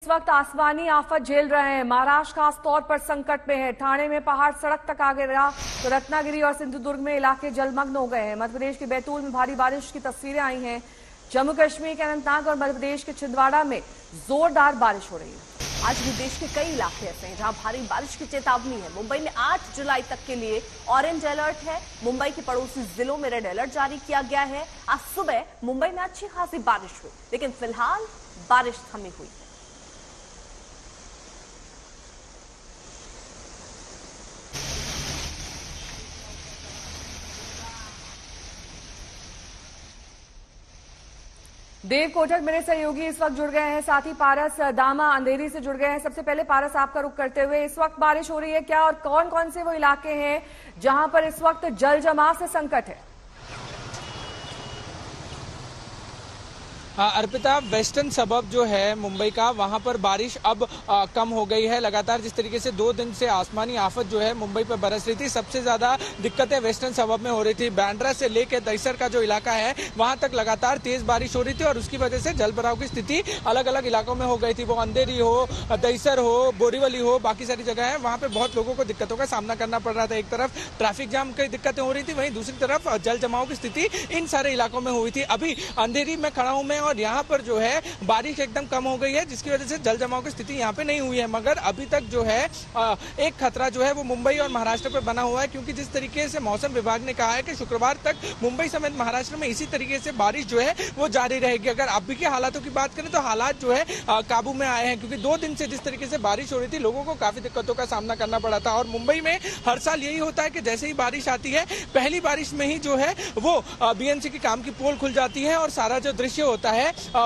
इस वक्त आसमानी आफत झेल रहे हैं। महाराष्ट्र खास तौर पर संकट में है। ठाणे में पहाड़ सड़क तक आ गया तो रत्नागिरी और सिंधुदुर्ग में इलाके जलमग्न हो गए हैं। मध्य प्रदेश के बैतूल में भारी बारिश की तस्वीरें आई हैं। जम्मू कश्मीर के अनंतनाग और मध्य प्रदेश के छिंदवाड़ा में जोरदार बारिश हो रही है। आज भी देश के कई इलाके ऐसे हैं जहां भारी बारिश की चेतावनी है। मुंबई में 8 जुलाई तक के लिए ऑरेंज अलर्ट है। मुंबई के पड़ोसी जिलों में रेड अलर्ट जारी किया गया है। आज सुबह मुंबई में अच्छी खासी बारिश हुई, लेकिन फिलहाल बारिश थमी हुई है। देव कोटक मेरे सहयोगी इस वक्त जुड़ गए हैं, साथ ही पारस दामा अंधेरी से जुड़ गए हैं। सबसे पहले पारस आपका रुख करते हुए, इस वक्त बारिश हो रही है क्या और कौन कौन से वो इलाके हैं जहां पर इस वक्त जल जमाव से संकट है? अर्पिता, वेस्टर्न सबब जो है मुंबई का, वहां पर बारिश अब कम हो गई है। लगातार जिस तरीके से 2 दिन से आसमानी आफत जो है मुंबई पर बरस रही थी, सबसे ज्यादा दिक्कतें वेस्टर्न सबब में हो रही थी। बांद्रा से लेकर दहिसर का जो इलाका है वहां तक लगातार तेज बारिश हो रही थी और उसकी वजह से जल भराव की स्थिति अलग अलग इलाकों में हो गई थी। वो अंधेरी हो, दहिसर हो, बोरीवली हो, बाकी सारी जगह है, वहां पे बहुत लोगों को दिक्कतों का सामना करना पड़ रहा था। एक तरफ ट्रैफिक जाम की दिक्कतें हो रही थी, वहीं दूसरी तरफ जल जमाव की स्थिति इन सारे इलाकों में हुई थी। अभी अंधेरी में खड़ा हूं मैं और यहाँ पर जो है बारिश एकदम कम हो गई है, जिसकी वजह से जल जमाव की स्थिति यहाँ पे नहीं हुई है। मगर अभी तक जो है एक खतरा जो है वो मुंबई और महाराष्ट्र पर बना हुआ है, क्योंकि जिस तरीके से मौसम विभाग ने कहा है कि शुक्रवार तक मुंबई समेत महाराष्ट्र में इसी तरीके से बारिश जो है वो जारी रहेगी। अगर अभी के हालातों की बात करें तो हालात जो है काबू में आए हैं, क्योंकि 2 दिन से जिस तरीके से बारिश हो रही थी लोगों को काफी दिक्कतों का सामना करना पड़ा था। और मुंबई में हर साल यही होता है कि जैसे ही बारिश आती है, पहली बारिश में ही जो है वो बीएमसी की काम की पोल खुल जाती है और सारा जो दृश्य होता है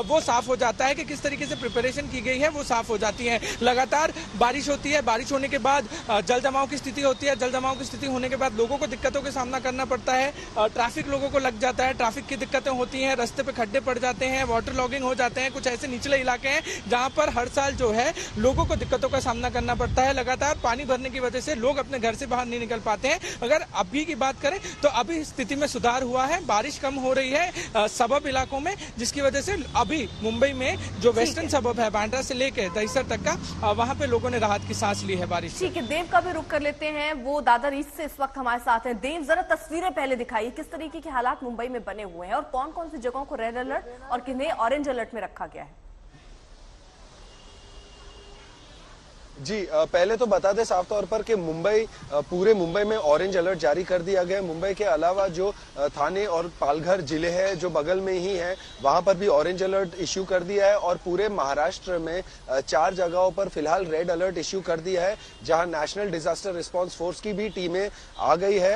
वो साफ हो जाता है कि किस तरीके से प्रिपरेशन की गई है वो साफ हो जाती है। लगातार बारिश होती है, बारिश होने के बाद जल जमाव की स्थिति होती है। जल जमाव की स्थिति होने के बाद लोगों को दिक्कतों का सामना करना पड़ता है। ट्रैफिक लोगों को लग जाता है, ट्रैफिक की दिक्कतें होती हैं, रास्ते पे खड्डे पड़ जाते हैं, वाटर लॉगिंग हो जाते हैं। कुछ ऐसे निचले इलाके हैं जहां पर हर साल जो है लोगों को दिक्कतों का सामना करना पड़ता है। लगातार पानी भरने की वजह से लोग अपने घर से बाहर नहीं निकल पाते हैं। अगर अभी की बात करें तो अभी स्थिति में सुधार हुआ है, बारिश कम हो रही है सबब इलाकों में, जिसकी वजह से अभी मुंबई में जो वेस्टर्न सबब है बांद्रा से लेकर दहिसर तक का, वहां पे लोगों ने राहत की सांस ली है बारिश। ठीक है, देव का भी रुख कर लेते हैं। वो दादर ईस्ट से इस वक्त हमारे साथ हैं। देव, जरा तस्वीरें पहले दिखाइए, किस तरीके के हालात मुंबई में बने हुए हैं और कौन कौन सी जगहों को रेड अलर्ट और किन्हें ऑरेंज अलर्ट में रखा गया है? जी, पहले तो बता दें साफ तौर पर कि पूरे मुंबई में ऑरेंज अलर्ट जारी कर दिया गया है। मुंबई के अलावा जो थाने और पालघर जिले हैं जो बगल में ही हैं, वहां पर भी ऑरेंज अलर्ट इश्यू कर दिया है और पूरे महाराष्ट्र में 4 जगहों पर फिलहाल रेड अलर्ट इश्यू कर दिया है, जहां नेशनल डिजास्टर रिस्पांस फोर्स की भी टीमें आ गई है।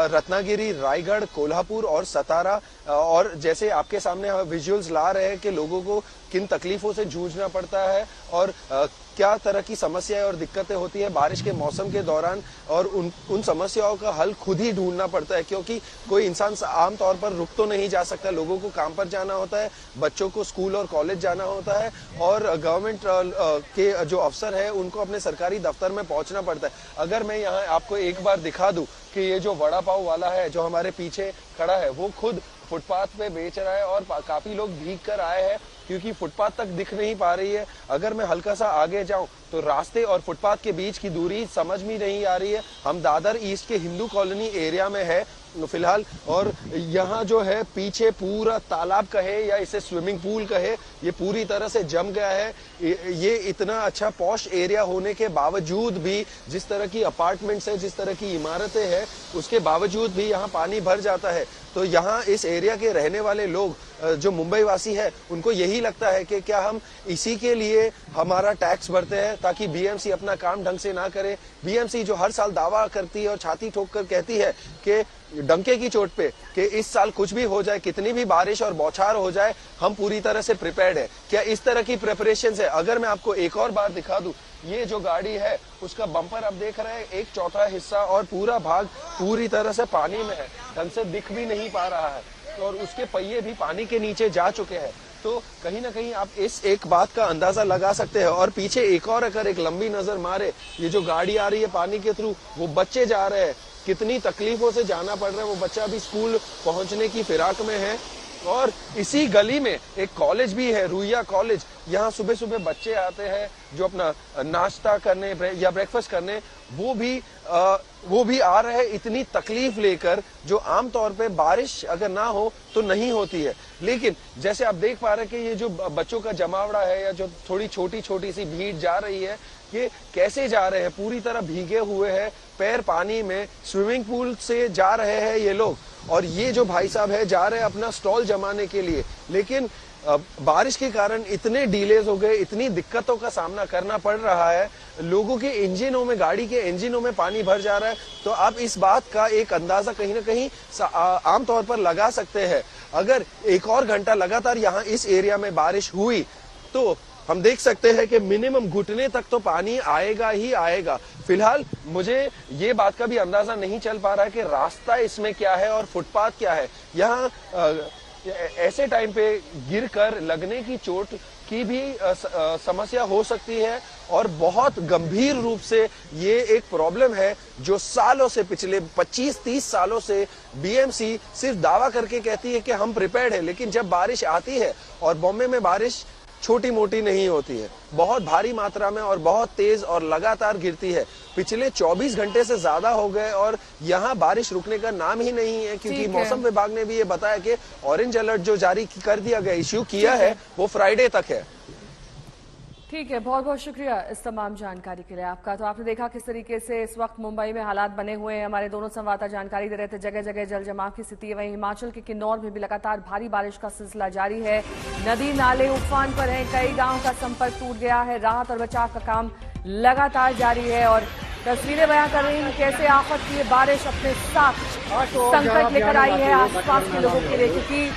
रत्नागिरी, रायगढ़, कोल्हापुर और सतारा। और जैसे आपके सामने हम विजुअल्स ला रहे हैं कि लोगों को किन तकलीफों से जूझना पड़ता है और क्या तरह की समस्याएं और दिक्कतें होती है बारिश के मौसम के दौरान, और उन समस्याओं का हल खुद ही ढूंढना पड़ता है, क्योंकि कोई इंसान आमतौर पर रुक तो नहीं जा सकता। लोगों को काम पर जाना होता है, बच्चों को स्कूल और कॉलेज जाना होता है और गवर्नमेंट के जो अफसर है उनको अपने सरकारी दफ्तर में पहुंचना पड़ता है। अगर मैं यहाँ आपको एक बार दिखा दूं कि ये जो वड़ा पाव वाला है जो हमारे पीछे खड़ा है, वो खुद फुटपाथ पे बेच रहा है और काफी लोग भीग कर आए हैं क्योंकि फुटपाथ तक दिख नहीं पा रही है। अगर मैं हल्का सा आगे जाऊं तो रास्ते और फुटपाथ के बीच की दूरी समझ में नहीं आ रही है। हम दादर ईस्ट के हिंदू कॉलोनी एरिया में है फिलहाल, और यहाँ जो है पीछे पूरा तालाब कहे या इसे स्विमिंग पूल कहे, ये पूरी तरह से जम गया है। ये इतना अच्छा पॉश एरिया होने के बावजूद भी, जिस तरह की अपार्टमेंट्स है, जिस तरह की इमारतें हैं, उसके बावजूद भी यहाँ पानी भर जाता है। तो यहाँ इस एरिया के रहने वाले लोग जो मुंबई वासी है, उनको यही लगता है कि क्या हम इसी के लिए हमारा टैक्स भरते हैं ताकि बीएमसी अपना काम ढंग से ना करे। बीएमसी जो हर साल दावा करती है और छाती ठोक कर कहती है कि डंके की चोट पे कि इस साल कुछ भी हो जाए, कितनी भी बारिश और बौछार हो जाए, हम पूरी तरह से प्रिपेयर्ड है। क्या इस तरह की प्रिपरेशन है? अगर मैं आपको एक और बार दिखा दूं, ये जो गाड़ी है उसका बम्पर आप देख रहे हैं, 1/4 हिस्सा और पूरा भाग पूरी तरह से पानी में है, ढंग से दिख भी नहीं पा रहा है और उसके पहिए भी पानी के नीचे जा चुके हैं। तो कहीं ना कहीं आप इस एक बात का अंदाजा लगा सकते हैं। और पीछे एक और अगर एक लंबी नजर मारे, ये जो गाड़ी आ रही है पानी के थ्रू, वो बच्चे जा रहे हैं, कितनी तकलीफों से जाना पड़ रहा है। वो बच्चा भी स्कूल पहुंचने की फिराक में है और इसी गली में एक कॉलेज भी है, रुइया कॉलेज, यहाँ सुबह सुबह बच्चे आते हैं जो अपना नाश्ता करने या ब्रेकफास्ट करने, वो भी आ रहे हैं इतनी तकलीफ लेकर, जो आमतौर पे बारिश अगर ना हो तो नहीं होती है। लेकिन जैसे आप देख पा रहे हैं कि ये जो बच्चों का जमावड़ा है या जो थोड़ी छोटी छोटी सी भीड़ जा रही है, ये कैसे जा रहे हैं, पूरी तरह भीगे हुए हैं, पैर पानी में, स्विमिंग पूल से जा रहे हैं ये लोग। और ये जो भाई साहब है जा रहे हैं अपना स्टॉल जमाने के लिए, लेकिन बारिश के कारण इतने डिलेज हो गए, इतनी दिक्कतों का सामना करना पड़ रहा है, लोगों के इंजनों में, गाड़ी के इंजनों में पानी भर जा रहा है। तो आप इस बात का एक अंदाजा कहीं ना कहीं आमतौर पर लगा सकते हैं। अगर एक और घंटा लगातार यहाँ इस एरिया में बारिश हुई तो हम देख सकते हैं कि मिनिमम घुटने तक तो पानी आएगा ही आएगा। फिलहाल मुझे ये बात का भी अंदाजा नहीं चल पा रहा है कि रास्ता इसमें क्या है और फुटपाथ क्या है। यहाँ ऐसे टाइम पे गिरकर लगने की चोट की भी समस्या हो सकती है और बहुत गंभीर रूप से ये एक प्रॉब्लम है जो सालों से, पिछले 25-30 सालों से बीएमसी सिर्फ दावा करके कहती है कि हम प्रिपेयर्ड है, लेकिन जब बारिश आती है, और बॉम्बे में बारिश छोटी मोटी नहीं होती है, बहुत भारी मात्रा में और बहुत तेज और लगातार गिरती है। पिछले 24 घंटे से ज्यादा हो गए और यहाँ बारिश रुकने का नाम ही नहीं है, क्योंकि मौसम विभाग ने भी ये बताया कि ऑरेंज अलर्ट जो जारी कर दिया गया, इश्यू किया है, वो फ्राइडे तक है। ठीक है, बहुत बहुत शुक्रिया इस तमाम जानकारी के लिए आपका। तो आपने देखा किस तरीके से इस वक्त मुंबई में हालात बने हुए हैं। हमारे दोनों संवाददाता जानकारी दे रहे थे, जगह जगह जल जमाव की स्थिति है। वहीं हिमाचल के किन्नौर में भी लगातार भारी बारिश का सिलसिला जारी है, नदी नाले उफान पर हैं, कई गांव का संपर्क टूट गया है। राहत और बचाव का काम लगातार जारी है और तस्वीरें बयां कर रही हैं कैसे आफत की बारिश अपने साथ संकट लेकर आई है आसपास के लोगों के लिए, क्योंकि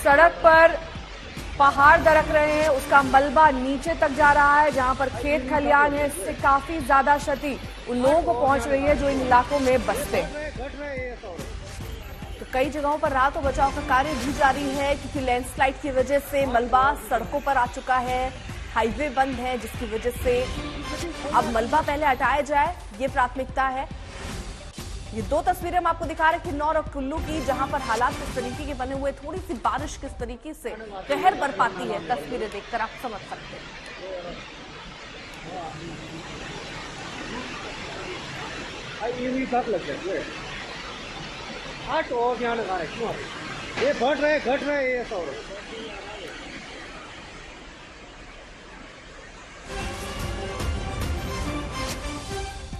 सड़क पर पहाड़ दरक रहे हैं, उसका मलबा नीचे तक जा रहा है। जहां पर खेत खलियान है, इससे काफी ज्यादा क्षति उन लोगों को पहुंच रही है जो इन इलाकों में बसते हैं। तो कई जगहों पर राहत और बचाव का कार्य भी जारी है, क्योंकि लैंडस्लाइड की वजह से मलबा सड़कों पर आ चुका है, हाईवे बंद है, जिसकी वजह से अब मलबा पहले हटाया जाए, ये प्राथमिकता है। ये दो तस्वीरें हम आपको दिखा रहे हैं किन्नौर और कुल्लू की, जहां पर हालात किस तरीके के बने हुए, थोड़ी सी बारिश किस तरीके से कहर बरपाती है, तस्वीरें देखकर आप समझ सकते हैं। ये घट रहे ये सब।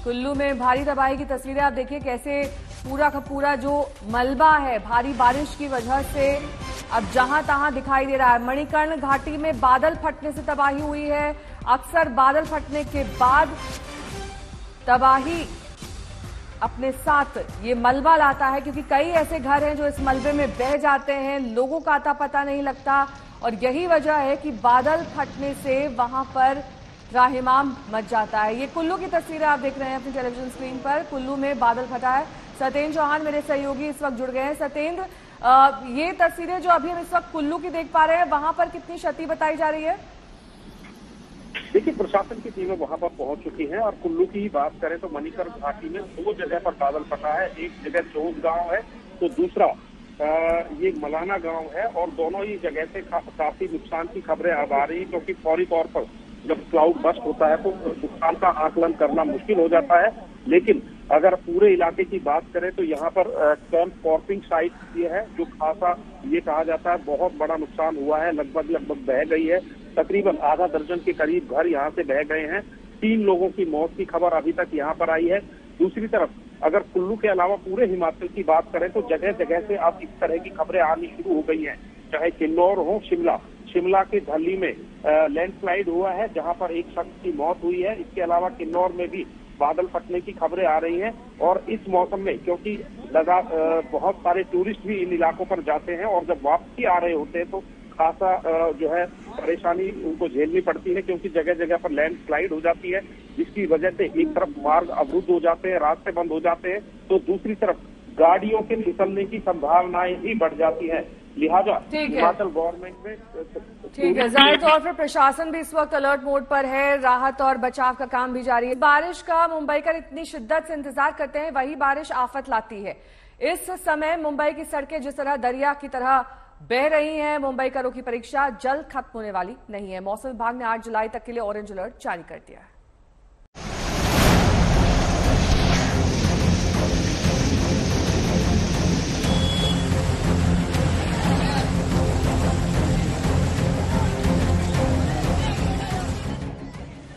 कुल्लू में भारी तबाही की तस्वीरें आप देखिए, कैसे पूरा का पूरा जो मलबा है भारी बारिश की वजह से अब जहां तहां दिखाई दे रहा है। मणिकर्ण घाटी में बादल फटने से तबाही हुई है। अक्सर बादल फटने के बाद तबाही अपने साथ ये मलबा लाता है, क्योंकि कई ऐसे घर हैं जो इस मलबे में बह जाते हैं, लोगों का अता पता नहीं लगता। और यही वजह है कि बादल फटने से वहां पर राहिमाम मच जाता है। ये कुल्लू की तस्वीरें आप देख रहे हैं अपनी टेलीविजन स्क्रीन पर। कुल्लू में बादल फटा है। सत्येंद्र चौहान मेरे सहयोगी इस वक्त जुड़ गए हैं। सत्येंद्र, ये तस्वीरें जो अभी हम इस वक्त कुल्लू की देख पा रहे हैं, वहां पर कितनी क्षति बताई जा रही है? देखिए, प्रशासन की टीमें वहां पर पहुंच चुकी हैं और कुल्लू की बात करें तो मणिकर्ण घाटी में 2 जगह पर बादल फटा है। एक जगह चोस गांव है तो दूसरा ये मलाना गांव है, और दोनों ही जगह से काफी नुकसान की खबरें आ रही, क्योंकि फौरी तौर पर जब क्लाउड बस्ट होता है तो नुकसान का आकलन करना मुश्किल हो जाता है। लेकिन अगर पूरे इलाके की बात करें तो यहाँ पर कैंप कॉर्पिंग साइट ये है जो खासा ये कहा जाता है बहुत बड़ा नुकसान हुआ है, लगभग बह गई है। तकरीबन आधा दर्जन के करीब घर यहाँ से बह गए हैं। 3 लोगों की मौत की खबर अभी तक यहाँ पर आई है। दूसरी तरफ अगर कुल्लू के अलावा पूरे हिमाचल की बात करें तो जगह जगह से अब इस तरह की खबरें आनी शुरू हो गई हैं, चाहे किन्नौर हो, शिमला के धल्ली में लैंडस्लाइड हुआ है जहां पर एक शख्स की मौत हुई है। इसके अलावा किन्नौर में भी बादल फटने की खबरें आ रही हैं, और इस मौसम में क्योंकि बहुत सारे टूरिस्ट भी इन इलाकों पर जाते हैं और जब वापसी आ रहे होते हैं तो खासा जो है परेशानी उनको झेलनी पड़ती है, क्योंकि जगह जगह पर लैंडस्लाइड हो जाती है, जिसकी वजह से एक तरफ मार्ग अवरुद्ध हो जाते हैं, रास्ते बंद हो जाते हैं, तो दूसरी तरफ गाड़ियों के निकलने की संभावनाएं भी बढ़ जाती है। लिहाजा हिमाचल गवर्नमेंट में ठीक है, जाहिर तौर पर प्रशासन भी इस वक्त अलर्ट मोड पर है, राहत और बचाव का काम भी जारी है। बारिश का मुंबई का इतनी शिद्दत से इंतजार करते हैं, वही बारिश आफत लाती है। इस समय मुंबई की सड़कें जिस तरह दरिया की तरह बह रही हैं। मुंबईकरों की परीक्षा जल्द खत्म होने वाली नहीं है। मौसम विभाग ने 8 जुलाई तक के लिए ऑरेंज अलर्ट जारी कर दिया है।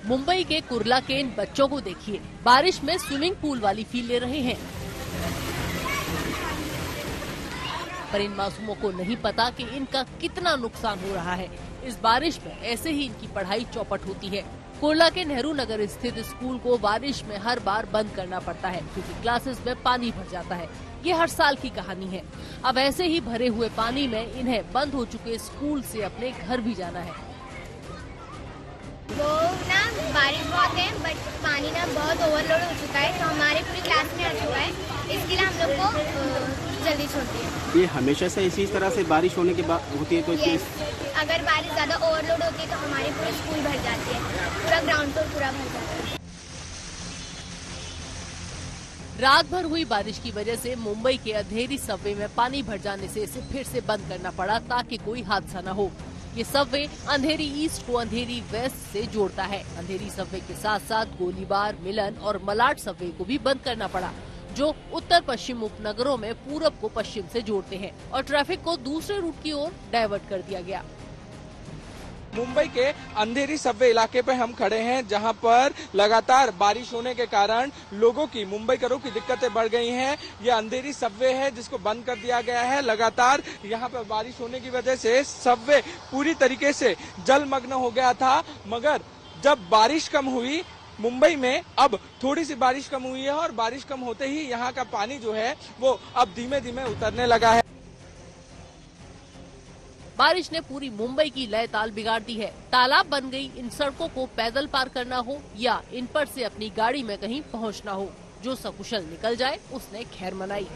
मुंबई के कुर्ला के इन बच्चों को देखिए, बारिश में स्विमिंग पूल वाली फील ले रहे हैं। पर इन मासूमों को नहीं पता कि इनका कितना नुकसान हो रहा है। इस बारिश में ऐसे ही इनकी पढ़ाई चौपट होती है। कुर्ला के नेहरू नगर स्थित स्कूल को बारिश में हर बार बंद करना पड़ता है क्योंकि क्लासेस में पानी भर जाता है। ये हर साल की कहानी है। अब ऐसे ही भरे हुए पानी में इन्हें बंद हो चुके स्कूल से अपने घर भी जाना है। वो ना बारिश बहुत है बट पानी ना बहुत ओवरलोड हो चुका है तो हमारे पूरी क्लास में आ चुका है, इसके लिए हम लोग को जल्दी छोड़ती है। ये हमेशा से इसी तरह से बारिश होने के बाद होती है तो अगर बारिश ज्यादा ओवरलोड होती है तो हमारे पूरे स्कूल भर जाती है, पूरा ग्राउंड फ्लोर पूरा भर जाता है। रात भर हुई बारिश की वजह से मुंबई के अंधेरी सबवे में पानी भर जाने से इसे फिर से बंद करना पड़ा ताकि कोई हादसा न हो। ये सबवे अंधेरी ईस्ट को अंधेरी वेस्ट से जोड़ता है। अंधेरी सबवे के साथ साथ गोलीबार, मिलन और मलाड सबवे को भी बंद करना पड़ा, जो उत्तर पश्चिम उपनगरों में पूरब को पश्चिम से जोड़ते हैं, और ट्रैफिक को दूसरे रूट की ओर डाइवर्ट कर दिया गया। मुंबई के अंधेरी सबवे इलाके पे हम खड़े हैं, जहां पर लगातार बारिश होने के कारण लोगों की, मुंबईकरों की दिक्कतें बढ़ गई हैं। ये अंधेरी सबवे है जिसको बंद कर दिया गया है। लगातार यहां पर बारिश होने की वजह से सबवे पूरी तरीके से जलमग्न हो गया था, मगर जब बारिश कम हुई मुंबई में, अब थोड़ी सी बारिश कम हुई है और बारिश कम होते ही यहाँ का पानी जो है वो अब धीमे धीमे उतरने लगा है। बारिश ने पूरी मुंबई की लय ताल बिगाड़ दी है। तालाब बन गई इन सड़कों को पैदल पार करना हो या इन पर से अपनी गाड़ी में कहीं पहुंचना हो, जो सकुशल निकल जाए उसने खैर मनाई।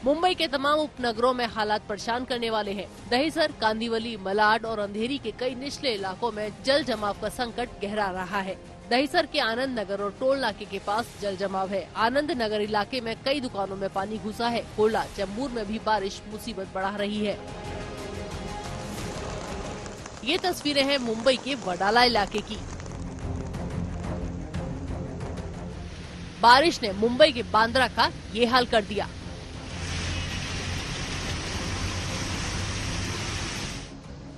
मुंबई के तमाम उपनगरों में हालात परेशान करने वाले हैं। दहिसर, कांदिवली, मलाड और अंधेरी के कई निचले इलाकों में जल जमाव का संकट गहरा रहा है। दहिसर के आनंद नगर और टोल नाके के पास जल जमाव है। आनंद नगर इलाके में कई दुकानों में पानी घुसा है। कुर्ला, चेंबूर में भी बारिश मुसीबत बढ़ा रही है। ये तस्वीरें हैं मुंबई के वडाला इलाके की। बारिश ने मुंबई के बांद्रा का ये हाल कर दिया।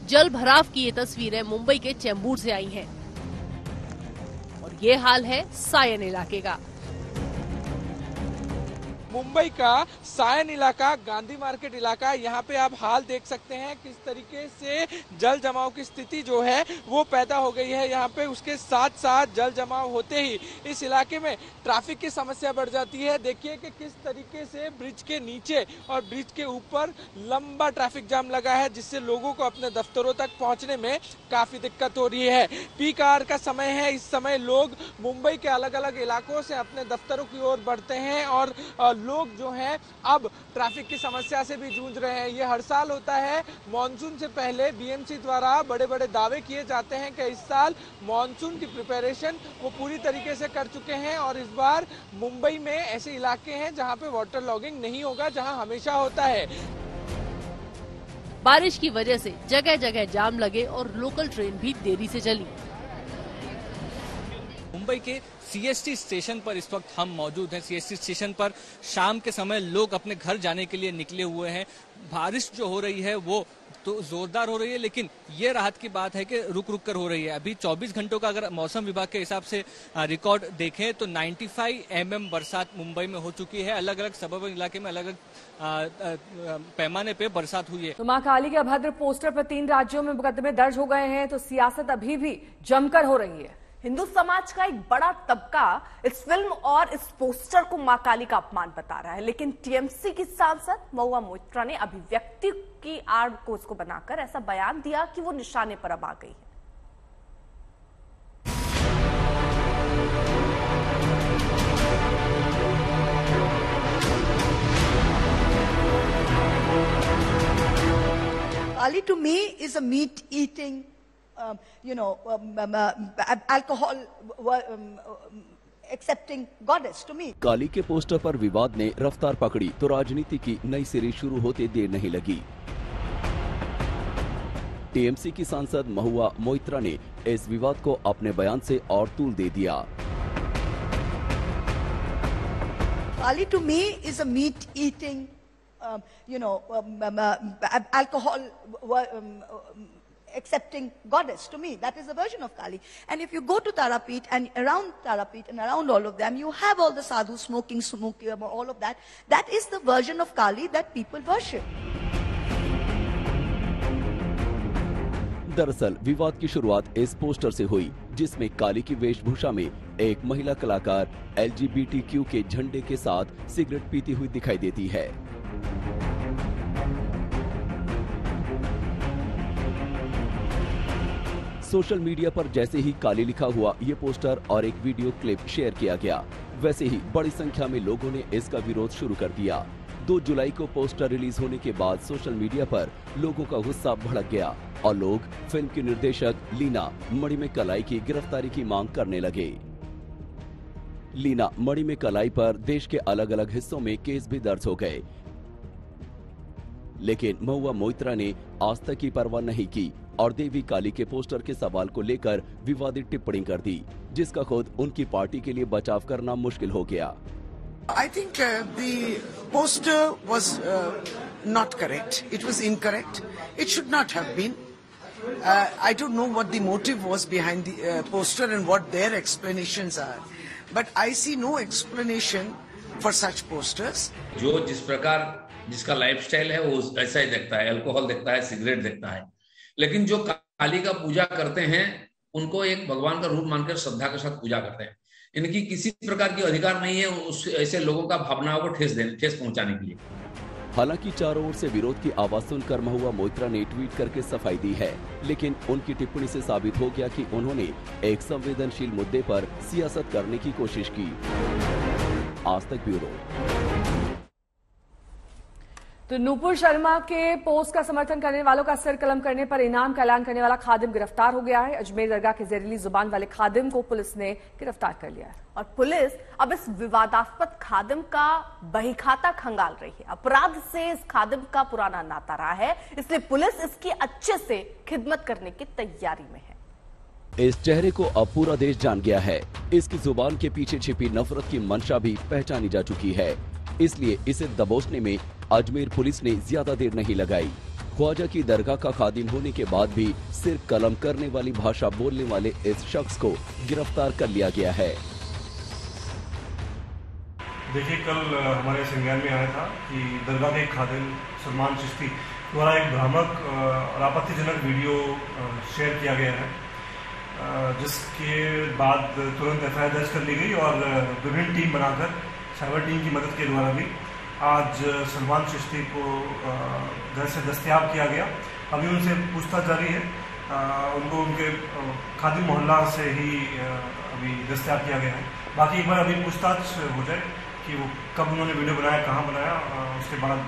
जल भराव की ये तस्वीरें मुंबई के चेंबूर से आई हैं। और ये हाल है सायन इलाके का। मुंबई का सायन इलाका, गांधी मार्केट इलाका, यहाँ पे आप हाल देख सकते हैं किस तरीके से जल जमाव की स्थिति जो है वो पैदा हो गई है यहाँ पे। उसके साथ साथ जल जमाव होते ही इस इलाके में ट्रैफिक की समस्या बढ़ जाती है। देखिए कि किस तरीके से ब्रिज के नीचे और ब्रिज के ऊपर लंबा ट्रैफिक जाम लगा है, जिससे लोगों को अपने दफ्तरों तक पहुंचने में काफी दिक्कत हो रही है। पीक आवर का समय है, इस समय लोग मुंबई के अलग अलग इलाकों से अपने दफ्तरों की ओर बढ़ते हैं और लोग जो हैं अब ट्रैफिक की समस्या से भी जूझ रहे हैं। ये हर साल होता है। मॉनसून से पहले बीएमसी द्वारा बड़े बड़े दावे किए जाते हैं कि इस साल मॉनसून की प्रिपरेशन वो पूरी तरीके से कर चुके हैं और इस बार मुंबई में ऐसे इलाके हैं जहां पे वाटर लॉगिंग नहीं होगा, जहां हमेशा होता है। बारिश की वजह से जगह जगह जाम लगे और लोकल ट्रेन भी देरी से चली। मुंबई के सीएसटी स्टेशन पर इस वक्त हम मौजूद हैं। सीएसटी स्टेशन पर शाम के समय लोग अपने घर जाने के लिए निकले हुए हैं। बारिश जो हो रही है वो तो जोरदार हो रही है, लेकिन ये राहत की बात है कि रुक रुक कर हो रही है। अभी 24 घंटों का अगर मौसम विभाग के हिसाब से रिकॉर्ड देखें तो 95 mm बरसात मुंबई में हो चुकी है। अलग अलग सबर्बन इलाके में अलग अलग पैमाने पे बरसात हुई है। तो मां काली के अभद्र पोस्टर पर 3 राज्यों में मुकदमे दर्ज हो गए हैं, तो सियासत अभी भी जमकर हो रही है। हिंदू समाज का एक बड़ा तबका इस फिल्म और इस पोस्टर को मां काली का अपमान बता रहा है, लेकिन टीएमसी की सांसद महुआ मोइत्रा ने अभिव्यक्ति की आड़ को उसको बनाकर ऐसा बयान दिया कि वो निशाने पर अब आ गई है। Ali to me is a meat-eating, alcohol accepting goddess to me. काली के पोस्टर पर विवाद ने रफ्तार पकड़ी तो राजनीति की नई सीरीज शुरू होते देर नहीं लगी। टीएमसी की सांसद महुआ मोइत्रा ने इस विवाद को अपने बयान से और तूल दे दिया। Kali to me is a meat-eating, alcohol accepting goddess to me. That is the version of Kali. And if you go to Tarapet and around all of them, you have all the sadhus smoking, all of that. That is the version of Kali that people worship. दरअसल विवाद की शुरुआत इस poster से हुई जिसमें काली की वेशभूषा में एक महिला कलाकार LGBTQ के झंडे के साथ सिगरेट पीती हुई दिखाई देती है। सोशल मीडिया पर जैसे ही काली लिखा हुआ ये पोस्टर और एक वीडियो क्लिप शेयर किया गया, वैसे ही बड़ी संख्या में लोगों ने इसका विरोध शुरू कर दिया। 2 जुलाई को पोस्टर रिलीज होने के बाद सोशल मीडिया पर लोगों का गुस्सा भड़क गया और लोग फिल्म की निर्देशक लीना मणिमेकलाई की गिरफ्तारी की मांग करने लगे। लीना मणिमेकलाई पर देश के अलग अलग हिस्सों में केस भी दर्ज हो गए, लेकिन महुआ मोइत्रा ने आज तक की परवाह नहीं की और देवी काली के पोस्टर के सवाल को लेकर विवादित टिप्पणी कर दी, जिसका खुद उनकी पार्टी के लिए बचाव करना मुश्किल हो गया। I think the poster was not correct. It was incorrect. It should not have been. I don't know what the motive was behind the poster and what their explanations are. But I see no explanation for such posters. जो जिस प्रकार जिसका lifestyle है वो ऐसा ही दिखता है, alcohol दिखता है, सिगरेट दिखता है, लेकिन जो काली का पूजा करते हैं उनको एक भगवान का रूप मानकर श्रद्धा के साथ पूजा करते हैं। इनकी किसी प्रकार की अधिकार नहीं है उस ऐसे लोगों का भावनाओं को ठेस पहुंचाने के लिए। हालांकि चारों ओर से विरोध की आवाज सुनकर महुआ मोइत्रा ने ट्वीट करके सफाई दी है, लेकिन उनकी टिप्पणी से साबित हो गया कि उन्होंने एक संवेदनशील मुद्दे पर सियासत करने की कोशिश की। आज तक ब्यूरो। तो नूपुर शर्मा के पोस्ट का समर्थन करने वालों का सिर कलम करने पर इनाम का ऐलान करने वाला खादिम गिरफ्तार हो गया है। अजमेर दरगाह के जहरीली जुबान वाले खादिम को पुलिस ने गिरफ्तार कर लिया है और पुलिस अब इस विवादास्पद खादिम का बहीखाता खंगाल रही है। अपराध से इस खादिम का पुराना नाता रहा है, इसलिए पुलिस इसकी अच्छे से खिदमत करने की तैयारी में है। इस चेहरे को अब पूरा देश जान गया है। इसकी जुबान के पीछे छिपी नफरत की मंशा भी पहचानी जा चुकी है, इसलिए इसे दबोचने में अजमेर पुलिस ने ज्यादा देर नहीं लगाई। ख्वाजा की दरगाह का खादिम होने के बाद भी सिर कलम करने वाली भाषा बोलने वाले इस शख्स को गिरफ्तार कर लिया गया है। देखिए, कल हमारे संज्ञान में आया था कि दरगाह के खादिम सलमान चिश्ती द्वारा एक भ्रामक और आपत्तिजनक वीडियो शेयर किया गया है, जिसके बाद तुरंत FIR दर्ज कर ली गई और विभिन्न टीम बनाकर साइबर टीम की मदद के द्वारा भी आज सलमान चिश्ती को घर से दस्तयाब किया गया। अभी उनसे पूछताछ जारी है। उनको उनके खादिम मोहल्ला से ही अभी दस्तयाब किया गया है। बाकी एक बार अभी पूछताछ हो जाए कि वो कब उन्होंने वीडियो बनाया, कहाँ बनाया, उसके बाद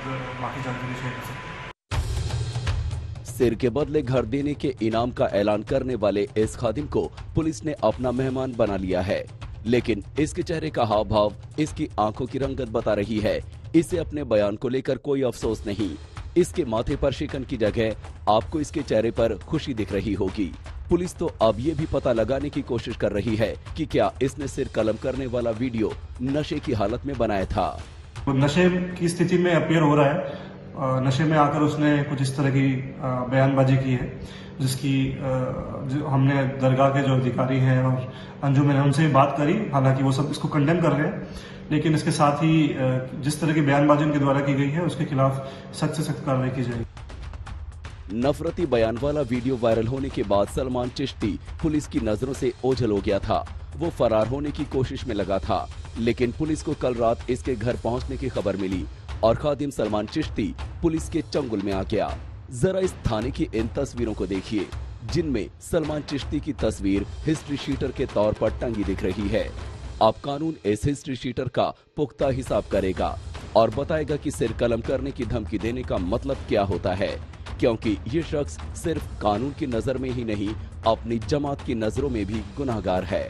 बाकी जानकारी शेयर कर सकते हैं। सिर के बदले घर देने के इनाम का ऐलान करने वाले इस खादिम को पुलिस ने अपना मेहमान बना लिया है, लेकिन इसके चेहरे का हाव भाव इसकी आंखों की रंगत बता रही है। इसे अपने बयान को लेकर कोई अफसोस नहीं। इसके माथे पर शिकन की जगह आपको इसके चेहरे पर खुशी दिख रही होगी। पुलिस तो अब ये भी पता लगाने की कोशिश कर रही है कि क्या इसने सिर कलम करने वाला वीडियो नशे की हालत में बनाया था। नशे की स्थिति में अपीयर हो रहा है। नशे में आकर उसने कुछ इस तरह की बयानबाजी की है, जिसकी जो हमने दरगाह के जो अधिकारी हैं और अंजुमन है उनसे बात करी। हालांकि वो सब इसको कंडेम कर रहे हैं, लेकिन इसके साथ ही जिस तरह की बयानबाजी उनके द्वारा की गई है उसके खिलाफ सख्त से सख्त कार्रवाई की जाएगी। नफरती बयान वाला वीडियो वायरल होने के बाद सलमान चिश्ती पुलिस की नजरों से ओझल हो गया था। वो फरार होने की कोशिश में लगा था, लेकिन पुलिस को कल रात इसके घर पहुंचने की खबर मिली और खादिम सलमान चिश्ती पुलिस के चंगुल में आ गया। जरा इस थाने की इन तस्वीरों को देखिए, जिनमें सलमान चिश्ती की तस्वीर हिस्ट्री शीटर के तौर पर टंगी दिख रही है। अब कानून इस हिस्ट्री शीटर का पुख्ता हिसाब करेगा और बताएगा कि सिर कलम करने की धमकी देने का मतलब क्या होता है, क्योंकि ये शख्स सिर्फ कानून की नजर में ही नहीं अपनी जमात की नजरों में भी गुनाहगार है।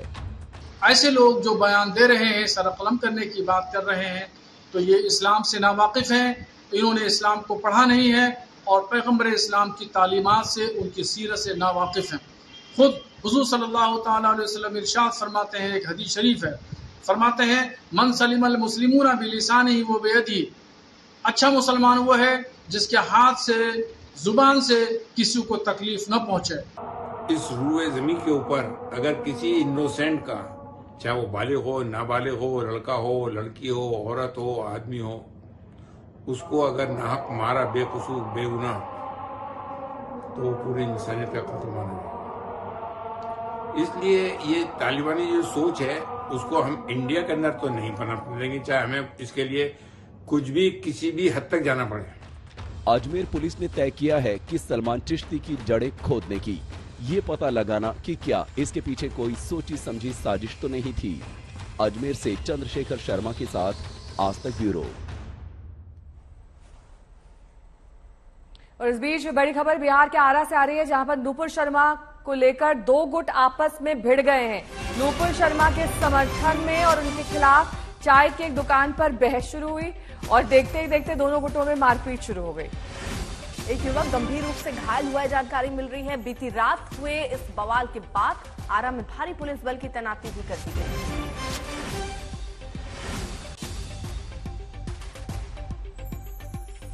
ऐसे लोग जो बयान दे रहे हैं, सरकलम करने की बात कर रहे हैं, तो ये इस्लाम से नावाकिफ हैं, इन्होंने इस्लाम को पढ़ा नहीं है और पैगम्बर इस्लाम की तालीमात से, उनकी सीरत से नावाकिफ हैं। खुद हुजूर सल्लल्लाहु ताला अलैहि वसल्लम इरशाद फरमाते हैं, एक हदीस शरीफ है, फरमाते हैं मन सलिमल मुस्लिमूना बिलिसानिही व बियदिही, अच्छा मुसलमान वो है जिसके हाथ से, जुबान से किसी को तकलीफ न पहुंचे। इस रूए जमीन के ऊपर अगर किसी इनोसेंट का, चाहे वो बालिग हो, नाबालिग हो, लड़का हो, लड़की हो, औरत हो, आदमी हो, उसको अगर नाहक मारा बेकसूर बेगुनाह, तो पूरी इंसानियत का कत्ल माना जाए। इसलिए ये तालिबानी जो सोच है उसको हम इंडिया के अंदर तो नहीं पनपने देंगे, चाहे हमें इसके लिए कुछ भी किसी भी हद तक जाना पड़े। अजमेर पुलिस ने तय किया है कि सलमान चिश्ती की जड़ें खोदने की, ये पता लगाना कि क्या इसके पीछे कोई सोची समझी साजिश तो नहीं थी। अजमेर से चंद्रशेखर शर्मा के साथ आज तक ब्यूरो। और इस बीच बड़ी खबर बिहार के आरा से आ रही है, जहां पर नूपुर शर्मा को लेकर दो गुट आपस में भिड़ गए हैं। नूपुर शर्मा के समर्थन में और उनके खिलाफ चाय की एक दुकान पर बहस शुरू हुई और देखते ही देखते दोनों गुटों में मारपीट शुरू हो गई। एक युवक गंभीर रूप से घायल हुआ है, जानकारी मिल रही है। बीती रात हुए इस बवाल के बाद आरा में भारी पुलिस बल की तैनाती भी कर दी गई।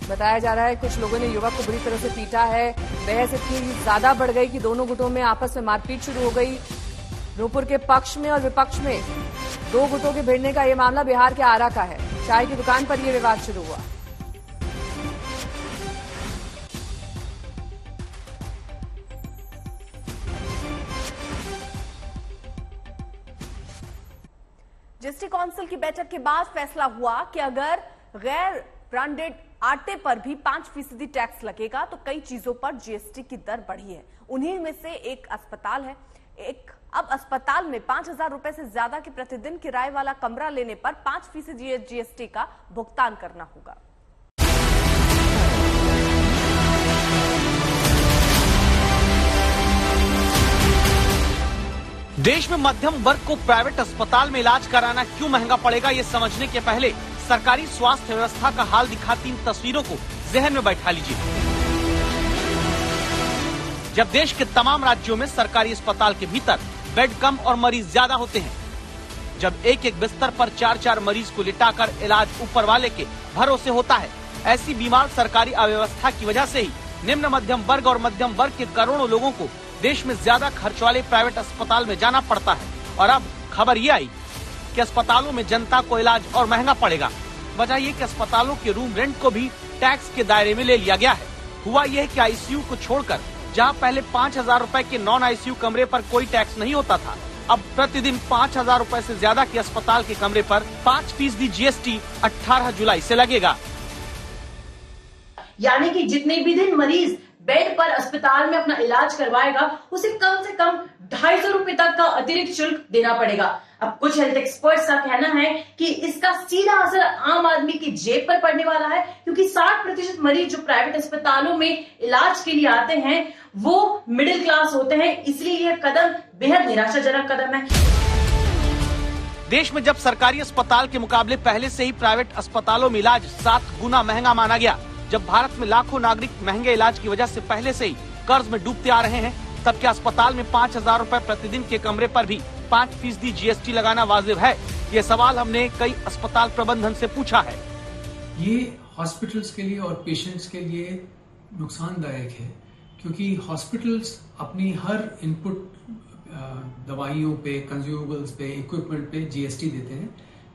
बताया जा रहा है कुछ लोगों ने युवक को बुरी तरह से पीटा है। बहस इतनी ज्यादा बढ़ गई कि दोनों गुटों में आपस में मारपीट शुरू हो गई। नूपुर के पक्ष में और विपक्ष में दो गुटों के भिड़ने का यह मामला बिहार के आरा का है। चाय की दुकान पर यह विवाद शुरू हुआ। जीएसटी काउंसिल की बैठक के बाद फैसला हुआ कि अगर गैर ब्रांडेड आटे पर भी 5% टैक्स लगेगा तो कई चीजों पर जीएसटी की दर बढ़ी है। उन्हीं में से एक अस्पताल है। अब अस्पताल में 5,000 रुपए से ज्यादा के प्रतिदिन किराए वाला कमरा लेने पर 5% जीएसटी का भुगतान करना होगा। देश में मध्यम वर्ग को प्राइवेट अस्पताल में इलाज कराना क्यों महंगा पड़ेगा, ये समझने के पहले सरकारी स्वास्थ्य व्यवस्था का हाल दिखाती इन तस्वीरों को जहन में बैठा लीजिए। जब देश के तमाम राज्यों में सरकारी अस्पताल के भीतर बेड कम और मरीज ज्यादा होते हैं, जब एक एक बिस्तर पर 4-4 मरीज को लिटाकर इलाज ऊपर वाले के भरोसे होता है, ऐसी बीमार सरकारी अव्यवस्था की वजह से ही निम्न मध्यम वर्ग और मध्यम वर्ग के करोड़ों लोगों को देश में ज्यादा खर्च वाले प्राइवेट अस्पताल में जाना पड़ता है। और अब खबर ये आई कि अस्पतालों में जनता को इलाज और महंगा पड़ेगा। वजह ये कि अस्पतालों के रूम रेंट को भी टैक्स के दायरे में ले लिया गया है। हुआ यह कि आईसीयू को छोड़कर जहां पहले 5,000 रुपए के नॉन आईसीयू कमरे पर कोई टैक्स नहीं होता था, अब प्रतिदिन 5,000 रुपए से ज्यादा के अस्पताल के कमरे पर 5% जीएसटी 18 जुलाई से लगेगा। यानी कि जितने भी दिन मरीज बेड पर अस्पताल में अपना इलाज करवाएगा, उसे कम से कम 250 रुपए तक का अतिरिक्त शुल्क देना पड़ेगा। अब कुछ हेल्थ एक्सपर्ट्स का कहना है कि इसका सीधा असर आम आदमी की जेब पर पड़ने वाला है, क्योंकि 60% मरीज जो प्राइवेट अस्पतालों में इलाज के लिए आते हैं वो मिडिल क्लास होते हैं। इसलिए यह कदम बेहद निराशाजनक कदम है। देश में जब सरकारी अस्पताल के मुकाबले पहले से ही प्राइवेट अस्पतालों में इलाज 7 गुना महंगा माना गया, जब भारत में लाखों नागरिक महंगे इलाज की वजह से पहले से ही कर्ज में डूबते आ रहे हैं, तब क्या अस्पताल में 5,000 रुपए प्रतिदिन के कमरे पर भी 5% जीएसटी लगाना वाजिब है? ये सवाल हमने कई अस्पताल प्रबंधन से पूछा है। ये हॉस्पिटल्स के लिए और पेशेंट्स के लिए नुकसानदायक है, क्योंकि हॉस्पिटल्स अपनी हर इनपुट दवाइयों पे, कंज्यूमेबल्स पे, इक्विपमेंट पे जीएसटी देते हैं,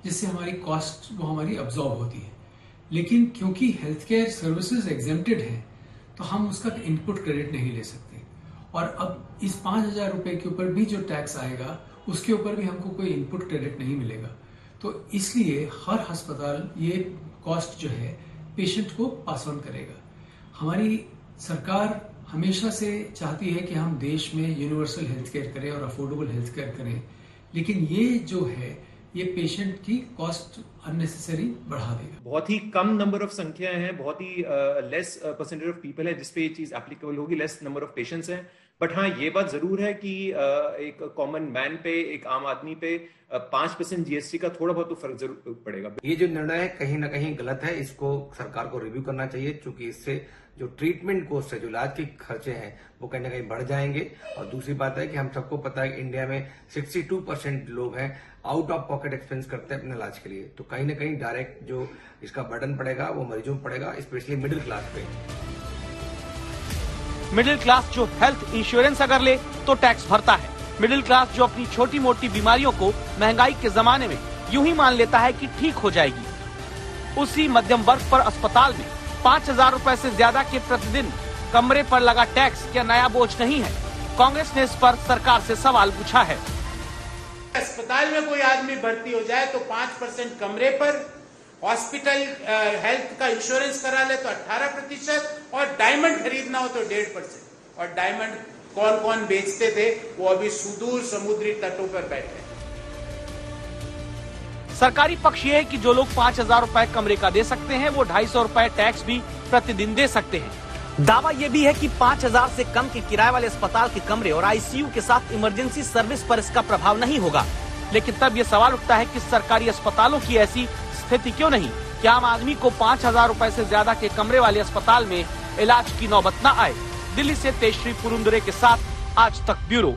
जिससे हमारी कॉस्ट वो हमारी अब्जॉर्ब होती है। लेकिन क्योंकि हेल्थ केयर सर्विसेज एग्जेम्प्टेड है, तो हम उसका इनपुट क्रेडिट नहीं ले सकते। और अब इस 5,000 रुपए के ऊपर भी जो टैक्स आएगा, उसके ऊपर भी हमको कोई इनपुट क्रेडिट नहीं मिलेगा। तो इसलिए हर अस्पताल ये कॉस्ट जो है पेशेंट को पास ऑन करेगा। हमारी सरकार हमेशा से चाहती है कि हम देश में यूनिवर्सल हेल्थ केयर करें और अफोर्डेबल हेल्थ केयर करें, लेकिन ये जो है ये पेशेंट की कॉस्ट अननेसेसरी बढ़ा देगा। बहुत ही कम नंबर ऑफ संख्या है, बहुत ही लेस परसेंटेज ऑफ पीपल है जिसपे ये चीज एप्लीकेबल होगी, लेस नंबर ऑफ पेशेंट्स हैं, बट हाँ, ये बात जरूर है कि एक कॉमन मैन पे, एक आम आदमी पे 5% जीएसटी का थोड़ा बहुत तो फर्क जरूर पड़ेगा। ये जो निर्णय है कहीं ना कहीं गलत है, इसको सरकार को रिव्यू करना चाहिए, क्योंकि इससे जो ट्रीटमेंट कॉस्ट है, जो इलाज के खर्चे हैं, वो कहीं ना कहीं बढ़ जाएंगे। और दूसरी बात है कि हम सबको पता है कि इंडिया में 62% लोग हैं आउट ऑफ पॉकेट एक्सपेंस करते हैं अपने इलाज के लिए, तो कहीं ना कहीं डायरेक्ट जो इसका बर्डन पड़ेगा वो मरीजों में पड़ेगा, स्पेशली मिडिल क्लास पे। मिडिल क्लास जो हेल्थ इंश्योरेंस अगर ले तो टैक्स भरता है। मिडिल क्लास जो अपनी छोटी मोटी बीमारियों को महंगाई के जमाने में यूं ही मान लेता है कि ठीक हो जाएगी, उसी मध्यम वर्ग पर अस्पताल में 5,000 रुपए से ज्यादा के प्रतिदिन कमरे पर लगा टैक्स क्या नया बोझ नहीं है? कांग्रेस ने इस पर सरकार से सवाल पूछा है। अस्पताल में कोई आदमी भर्ती हो जाए तो 5% कमरे पर, हॉस्पिटल हेल्थ का इंश्योरेंस करा ले तो 18%, और डायमंड खरीदना हो तो 1.5%। और डायमंड कौन कौन बेचते थे वो अभी सुदूर समुद्री तटों पर बैठे। सरकारी पक्ष ये है कि जो लोग 5,000 रुपए कमरे का दे सकते हैं वो 250 रुपए टैक्स भी प्रतिदिन दे सकते हैं। दावा ये भी है कि 5,000 से कम के किराए वाले अस्पताल के कमरे और आईसीयू के साथ इमरजेंसी सर्विस पर इसका प्रभाव नहीं होगा। लेकिन तब ये सवाल उठता है कि सरकारी अस्पतालों की ऐसी स्थिति क्यों नहीं कि आम आदमी को 5,000 रुपए से ज्यादा के कमरे वाले अस्पताल में इलाज की नौबत न आए। दिल्ली से तेजश्री पुरुंदरे के साथ आज तक ब्यूरो।